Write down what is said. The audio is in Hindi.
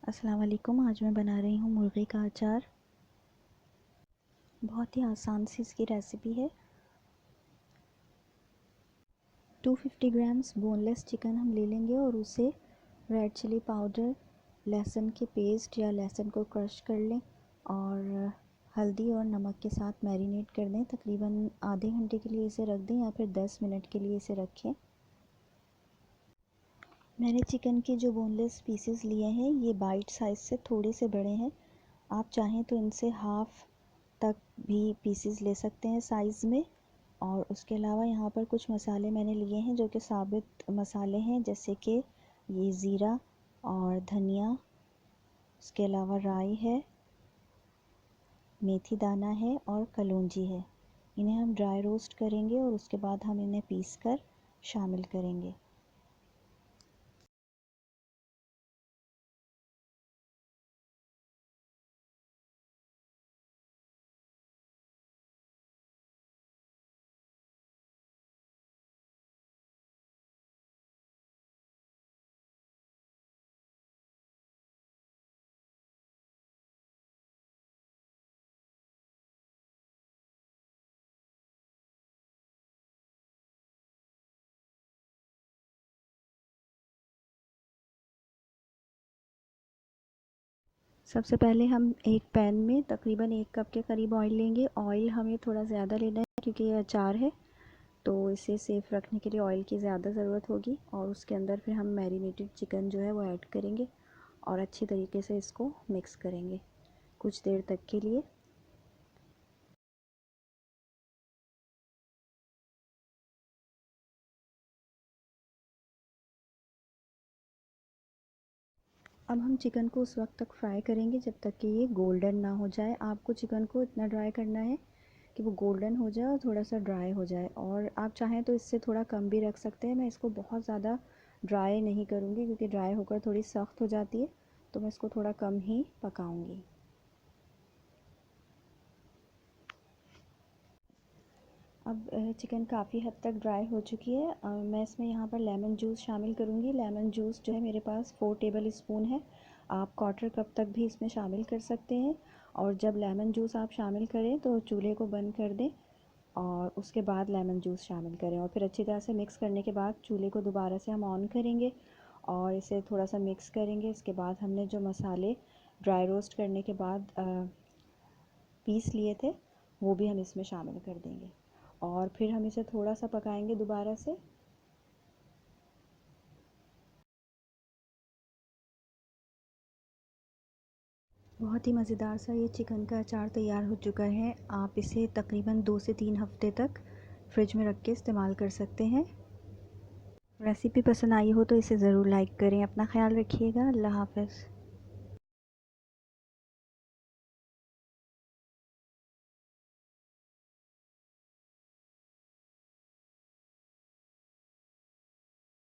अस्सलाम वालेकुम। आज मैं बना रही हूँ मुर्गी का अचार। बहुत ही आसान सी इसकी रेसिपी है। 250 ग्राम्स बोनलेस चिकन हम ले लेंगे और उसे रेड चिली पाउडर, लहसुन के पेस्ट या लहसुन को क्रश कर लें और हल्दी और नमक के साथ मैरिनेट कर दें। तकरीबन आधे घंटे के लिए इसे रख दें या फिर 10 मिनट के लिए इसे रखें। मैंने चिकन के जो बोनलेस पीसेस लिए हैं ये बाइट साइज़ से थोड़े से बड़े हैं। आप चाहें तो इनसे हाफ़ तक भी पीसेस ले सकते हैं साइज़ में। और उसके अलावा यहाँ पर कुछ मसाले मैंने लिए हैं जो कि साबित मसाले हैं, जैसे कि ये ज़ीरा और धनिया, उसके अलावा राई है, मेथी दाना है और कलौंजी है। इन्हें हम ड्राई रोस्ट करेंगे और उसके बाद हम इन्हें पीस कर शामिल करेंगे। सबसे पहले हम एक पैन में तकरीबन 1 कप के करीब ऑयल लेंगे। ऑयल हमें थोड़ा ज़्यादा लेना है क्योंकि ये अचार है, तो इसे सेफ़ रखने के लिए ऑयल की ज़्यादा ज़रूरत होगी। और उसके अंदर फिर हम मैरिनेटेड चिकन जो है वो ऐड करेंगे और अच्छी तरीके से इसको मिक्स करेंगे कुछ देर तक के लिए। अब हम चिकन को उस वक्त तक फ्राई करेंगे जब तक कि ये गोल्डन ना हो जाए। आपको चिकन को इतना ड्राई करना है कि वो गोल्डन हो जाए और थोड़ा सा ड्राई हो जाए। और आप चाहें तो इससे थोड़ा कम भी रख सकते हैं। मैं इसको बहुत ज़्यादा ड्राई नहीं करूँगी क्योंकि ड्राई होकर थोड़ी सख्त हो जाती है, तो मैं इसको थोड़ा कम ही पकाऊँगी। अब चिकन काफ़ी हद तक ड्राई हो चुकी है। मैं इसमें यहाँ पर लेमन जूस शामिल करूँगी। लेमन जूस जो है मेरे पास 4 टेबल स्पून है। आप 1/4 कप तक भी इसमें शामिल कर सकते हैं। और जब लेमन जूस आप शामिल करें तो चूल्हे को बंद कर दें और उसके बाद लेमन जूस शामिल करें। और फिर अच्छी तरह से मिक्स करने के बाद चूल्हे को दोबारा से हम ऑन करेंगे और इसे थोड़ा सा मिक्स करेंगे। इसके बाद हमने जो मसाले ड्राई रोस्ट करने के बाद पीस लिए थे वो भी हम इसमें शामिल कर देंगे और फिर हम इसे थोड़ा सा पकाएंगे दोबारा से। बहुत ही मज़ेदार सा ये चिकन का अचार तैयार हो चुका है। आप इसे तकरीबन 2 से 3 हफ्ते तक फ्रिज में रख के इस्तेमाल कर सकते हैं। रेसिपी पसंद आई हो तो इसे ज़रूर लाइक करें। अपना ख्याल रखिएगा। अल्लाह हाफ़िज़।